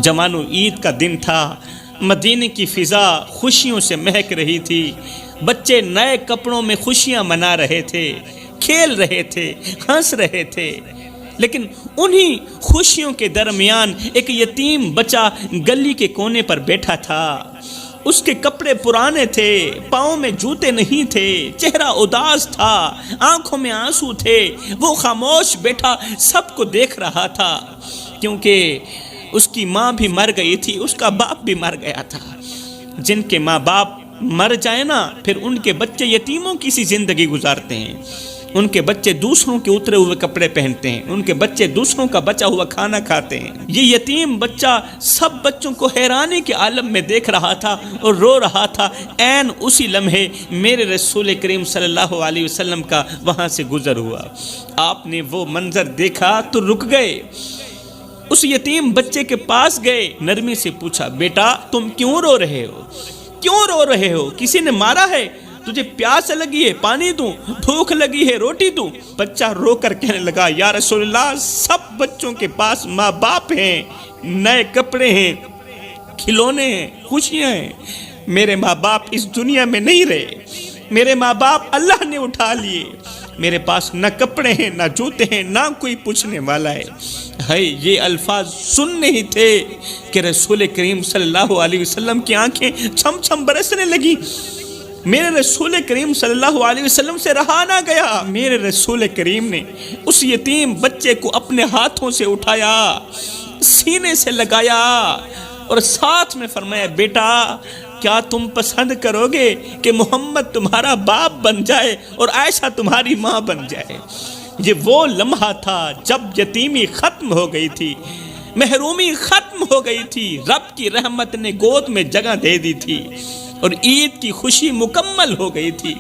جوانو عید کا دن تھا، مدینے کی فضا خوشیوں سے مہک رہی تھی، بچے نئے کپڑوں میں خوشیاں منا رہے تھے، کھیل رہے تھے، ہنس رہے تھے، لیکن انہی خوشیوں کے درمیان ایک یتیم بچہ گلی کے کونے پر بیٹھا تھا۔ اس کے کپڑے پرانے تھے، پاؤں میں جوتے نہیں تھے، چہرہ اداس تھا، آنکھوں میں آنسو تھے، وہ خاموش بیٹھا سب کو دیکھ رہا تھا، کیونکہ اس کی ماں بھی مر گئی تھی، اس کا باپ بھی مر گیا تھا۔ جن کے ماں باپ مر جائیں نا، پھر ان کے بچے یتیموں کی سی زندگی گزارتے ہیں، ان کے بچے دوسروں کے اترے ہوئے کپڑے پہنتے ہیں، ان کے بچے دوسروں کا بچا ہوا کھانا کھاتے ہیں۔ یہ یتیم بچہ سب بچوں کو حیرانی کے عالم میں دیکھ رہا تھا اور رو رہا تھا۔ عین اسی لمحے میرے رسول کریم صلی اللہ علیہ وسلم کا وہاں سے گزر ہوا۔ آپ نے وہ منظر دیکھا تو رک گئے، اس یتیم بچے کے پاس گئے، نرمی سے پوچھا، بیٹا تم کیوں رو رہے ہو؟ کیوں رو رہے ہو؟ کسی نے مارا ہے؟ تجھے پیاس لگی ہے پانی دوں؟ بھوک لگی ہے روٹی دوں؟ بچہ رو کر کہنے لگا، یا رسول اللہ، سب بچوں کے پاس ماں باپ ہیں، نئے کپڑے ہیں، کھلونے ہیں، خوشیاں ہیں، میرے ماں باپ اس دنیا میں نہیں رہے، میرے ماں باپ اللہ نے اٹھا لیے، میرے پاس نہ کپڑے ہیں، نہ جوتے ہیں، نہ کوئی پوچھنے والا ہے۔ یہ الفاظ سننے ہی تھے کہ رسول کریم صلی اللہ علیہ وسلم کی آنکھیں چھم چھم برسنے لگی۔ میرے رسول کریم صلی اللہ علیہ وسلم سے رہا نہ گیا، میرے رسول کریم نے اس یتیم بچے کو اپنے ہاتھوں سے اٹھایا، سینے سے لگایا اور ساتھ میں فرمایا، بیٹا کیا تم پسند کرو گے کہ محمد تمہارا باپ بن جائے اور عائشہ تمہاری ماں بن جائے؟ یہ وہ لمحہ تھا جب یتیمی ختم ہو گئی تھی، محرومی ختم ہو گئی تھی، رب کی رحمت نے گود میں جگہ دے دی تھی اور عید کی خوشی مکمل ہو گئی تھی۔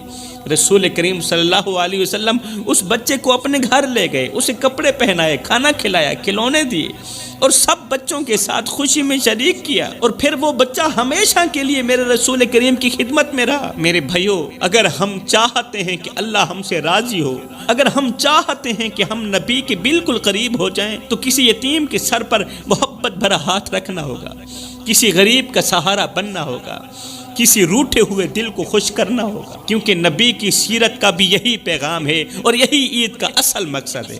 رسول کریم صلی اللہ علیہ وسلم اس بچے کو اپنے گھر لے گئے، اسے کپڑے پہنائے، کھانا کھلایا، کھلونے دیے اور سب بچوں کے ساتھ خوشی میں شریک کیا، اور پھر وہ بچہ ہمیشہ کے لیے میرے رسول کریم کی خدمت میں رہا۔ میرے بھائیو، اگر ہم چاہتے ہیں کہ اللہ ہم سے راضی ہو، اگر ہم چاہتے ہیں کہ ہم نبی کے بالکل قریب ہو جائیں، تو کسی یتیم کے سر پر محبت بھرا ہاتھ رکھنا ہوگا، کسی غریب کا سہارا بننا ہوگا، کسی روٹھے ہوئے دل کو خوش کرنا ہوگا، کیونکہ نبی کی سیرت کا بھی یہی پیغام ہے اور یہی عید کا اصل مقصد ہے۔